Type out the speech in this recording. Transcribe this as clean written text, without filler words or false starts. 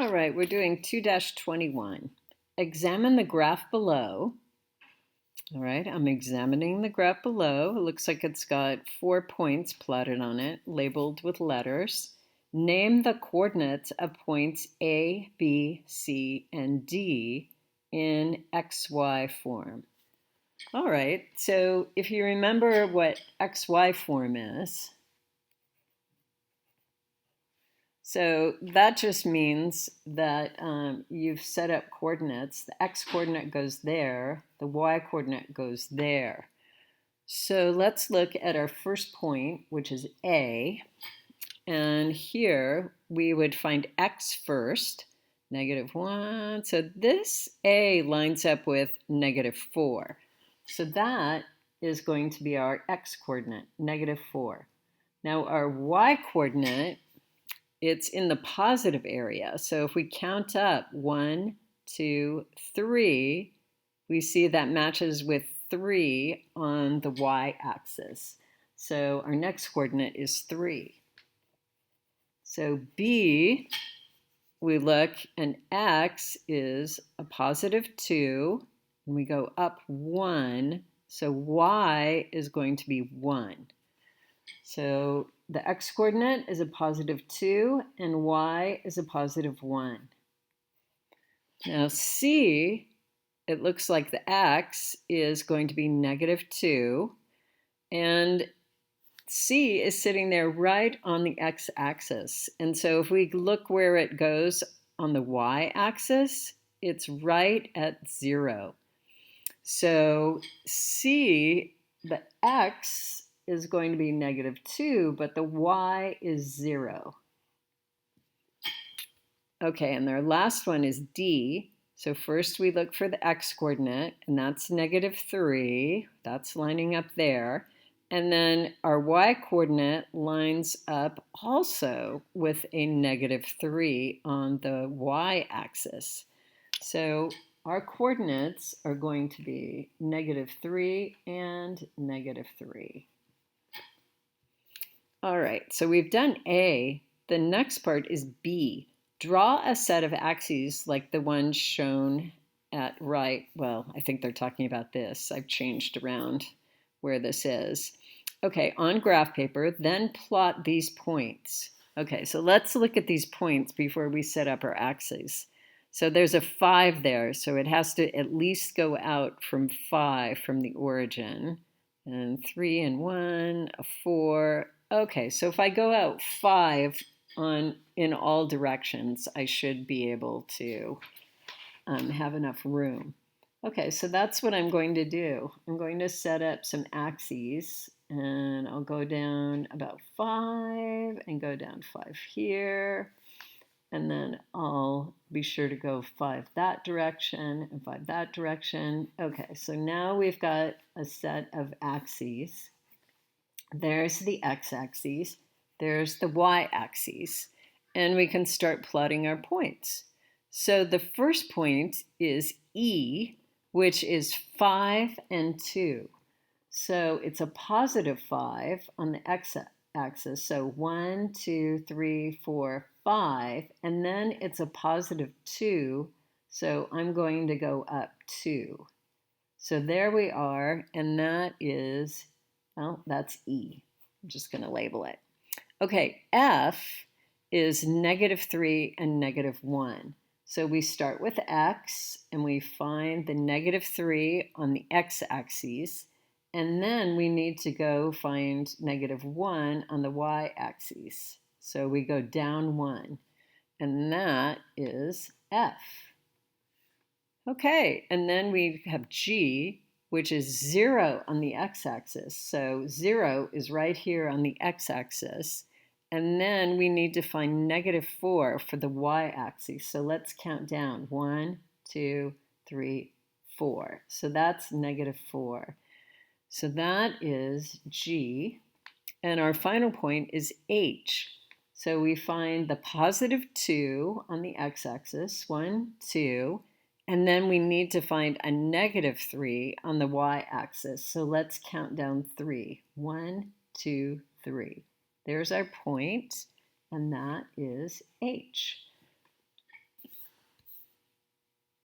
All right, we're doing 2-21. Examine the graph below. All right, I'm examining the graph below. It looks like it's got 4 points plotted on it, labeled with letters. Name the coordinates of points A, B, C, and D in XY form. All right, so if you remember what XY form is, so that just means that you've set up coordinates. The x coordinate goes there, the y coordinate goes there. So let's look at our first point, which is A. And here we would find x first, -1. So this A lines up with -4. So that is going to be our x coordinate, -4. Now our y coordinate, it's in the positive area. So if we count up 1, 2, 3, we see that matches with 3 on the y-axis. So our next coordinate is 3. So B, we look, and x is a +2, and we go up 1. So y is going to be 1. So the x coordinate is a +2 and y is a +1. Now C, it looks like the x is going to be -2, and C is sitting there right on the x-axis. And so if we look where it goes on the y-axis, it's right at 0. So C, the x is going to be -2, but the y is 0. Okay, and our last one is D. So first we look for the x coordinate, and that's -3. That's lining up there. And then our y coordinate lines up also with a -3 on the y-axis. So our coordinates are going to be -3 and -3. All right, so we've done A. The next part is B. Draw a set of axes like the one shown at right. Well, I think they're talking about this. I've changed around where this is. Okay, on graph paper, then plot these points. Okay, so let's look at these points before we set up our axes. So there's a 5 there, so it has to at least go out from 5 from the origin. And 3 and 1, a 4. Okay, so if I go out 5 in all directions, I should be able to have enough room. Okay, so that's what I'm going to do. I'm going to set up some axes, and I'll go down about 5 and go down 5 here. And then I'll be sure to go 5 that direction and 5 that direction. Okay, so now we've got a set of axes. There's the x-axis, there's the y-axis, and we can start plotting our points. So the first point is E, which is 5 and 2. So it's a +5 on the x-axis. So 1, 2, 3, 4, 5, and then it's a +2. So I'm going to go up 2. So there we are, and that is, well, that's E. I'm just going to label it. Okay, F is -3 and -1. So we start with x, and we find the -3 on the x-axis, and then we need to go find -1 on the y-axis. So we go down 1, and that is F. Okay, and then we have G, which is 0 on the x-axis. So 0 is right here on the x-axis. And then we need to find -4 for the y-axis. So let's count down. 1, 2, 3, 4. So that's -4. So that is G. And our final point is H. So we find the +2 on the x-axis. 1, 2. And then we need to find a -3 on the y-axis. So let's count down 3. 1, 2, 3. There's our point, and that is H.